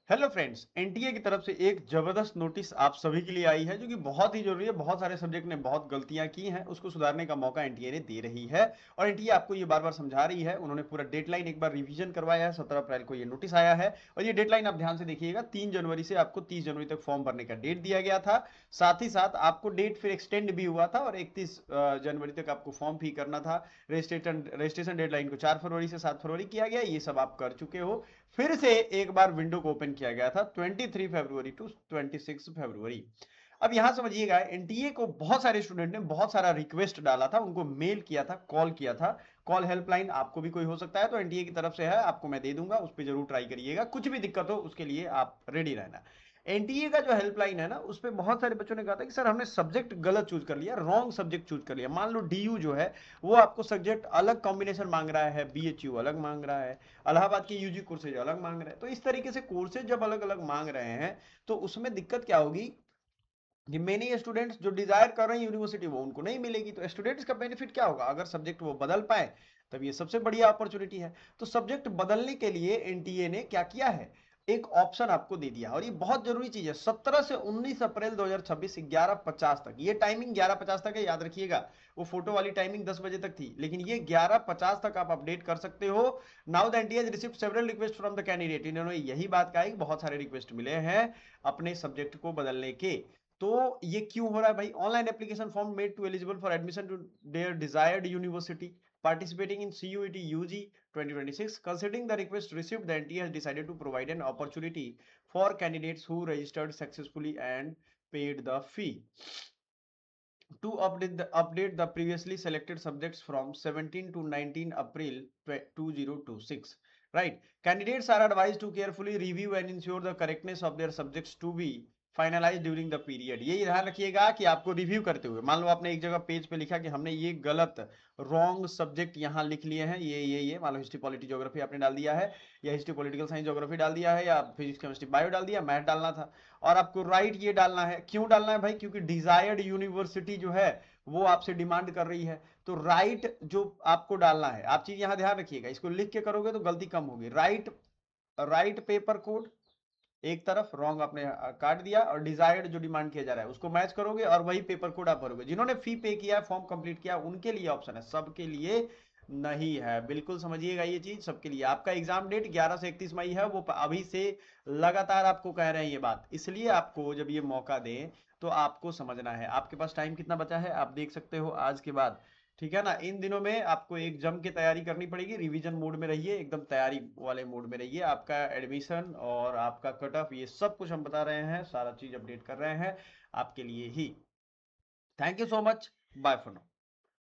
Hello friends, NTA की तरफ से एक जबरदस्त नोटिस आप सभी के लिए आई है जो कि बहुत ही जरूरी है। बहुत सारे सब्जेक्ट ने बहुत गलतियां की हैं, उसको सुधारने का मौका एनटीए ने दे रही है। और एनटीए आपको ये बार बार समझा रही है। उन्होंने पूरा डेडलाइन एक बार रिवीजन करवाया है। 17 अप्रैल को ये नोटिस आया है और ये डेडलाइन आप ध्यान से देखिएगा। 3 जनवरी से आपको 30 जनवरी तक फॉर्म भरने का डेट दिया गया था। साथ ही साथ आपको डेट फिर एक्सटेंड भी हुआ था और 31 जनवरी तक आपको फॉर्म फी करना था। रजिस्ट्रेशन डेडलाइन को 4 फरवरी से 7 फरवरी किया गया। ये सब आप कर चुके हो। फिर से एक बार विंडो को ओपन किया गया था 23 फरवरी टू 26 फरवरी। अब यहां समझिएगा, एनटीए को बहुत सारे स्टूडेंट ने बहुत सारा रिक्वेस्ट डाला था, उनको मेल किया था, कॉल किया था। कॉल हेल्पलाइन आपको भी कोई हो सकता है तो एनटीए की तरफ से है, आपको मैं दे दूंगा, उस पर जरूर ट्राई करिएगा। कुछ भी दिक्कत हो उसके लिए आप रेडी रहना। एनटीए का जो हेल्पलाइन है ना, उस पर बहुत सारे बच्चों ने कहा था कि सर हमने सब्जेक्ट गलत चूज कर लिया, रॉन्ग सब्जेक्ट चूज कर लिया। मान लो डीयू जो है वो आपको सब्जेक्ट अलग कॉम्बिनेशन मांग रहा है, बीएचयू अलग मांग रहा है, इलाहाबाद के यूजी कोर्सेज अलग मांग रहे हैं। तो इस तरीके से कोर्सेज जब अलग अलग मांग रहे हैं तो उसमें दिक्कत क्या होगी कि मेनी स्टूडेंट्स जो डिजायर कर रहे हैं यूनिवर्सिटी वो उनको नहीं मिलेगी। तो स्टूडेंट्स का बेनिफिट क्या होगा अगर सब्जेक्ट वो बदल पाए, तब ये सबसे बढ़िया अपॉर्चुनिटी है। तो सब्जेक्ट बदलने के लिए एनटीए ने क्या किया है, एक ऑप्शन आपको दे दिया। और ये बहुत जरूरी चीज है। 17 से 19 अप्रैल 2026 11:50 तक, ये टाइमिंग 11:50 तक है, याद रखिएगा। वो फोटो वाली टाइमिंग 10 बजे तक थी, लेकिन ये 11:50 तक आप अपडेट कर सकते हो। Now the NTA received several request from the candidate. इन्होंने यही बात कहा है कि बहुत सारे रिक्वेस्ट मिले हैं अपने सब्जेक्ट को बदलने के। तो ये क्यों हो रहा है भाई? Online application form made to eligible for admission to their desired university participating in CUET UG 2026. Considering the request received, the NTA has decided to provide an opportunity for candidates who registered successfully and paid the fee to update the previously selected subjects from 17 to 19 April 2026. Right. Candidates are advised to carefully review and ensure the correctness of their subjects to be finalise during the period. ये ध्यान रखिएगा कि आपको review करते हुए, मान लो आपने एक जगह पेज पे लिखा कि हमने ये गलत रॉन्ग सब्जेक्ट यहाँ लिख लिए हैं, ये मान लो हिस्ट्री पॉलिटी ज्योग्राफी आपने डाल दिया है, या हिस्ट्री पॉलिटिकल साइंस ज्योग्राफी डाल दिया है, या फिजिक्स केमिस्ट्री बायो डाल दिया, मैथ डालना था। और आपको राइट ये डालना है। क्यों डालना है भाई? क्योंकि डिजायर्ड यूनिवर्सिटी जो है वो आपसे डिमांड कर रही है। तो राइट जो आपको डालना है, आप चीज यहां ध्यान रखिएगा, इसको लिख के करोगे तो गलती कम होगी। राइट, राइट पेपर कोड एक तरफ, रॉन्ग आपने काट दिया, और डिजायर्ड जो डिमांड किया जा रहा है उसको मैच करोगे और वही पेपर कोड आप भरोगे। जिन्होंने फी पे किया, फॉर्म कंप्लीट किया, उनके लिए ऑप्शन है, सबके लिए नहीं है। बिल्कुल समझिएगा ये चीज, सबके लिए। आपका एग्जाम डेट 11 से 31 मई है, वो अभी से लगातार आपको कह रहे हैं ये बात। इसलिए आपको जब ये मौका दें तो आपको समझना है। आपके पास टाइम कितना बचा है आप देख सकते हो आज के बाद, ठीक है ना। इन दिनों में आपको एक जम के तैयारी करनी पड़ेगी। रिवीजन मोड में रहिए, एकदम तैयारी वाले मोड में रहिए। आपका एडमिशन और आपका कट ऑफ ये सब कुछ हम बता रहे हैं, सारा चीज अपडेट कर रहे हैं आपके लिए ही। Thank you so much, bye for now.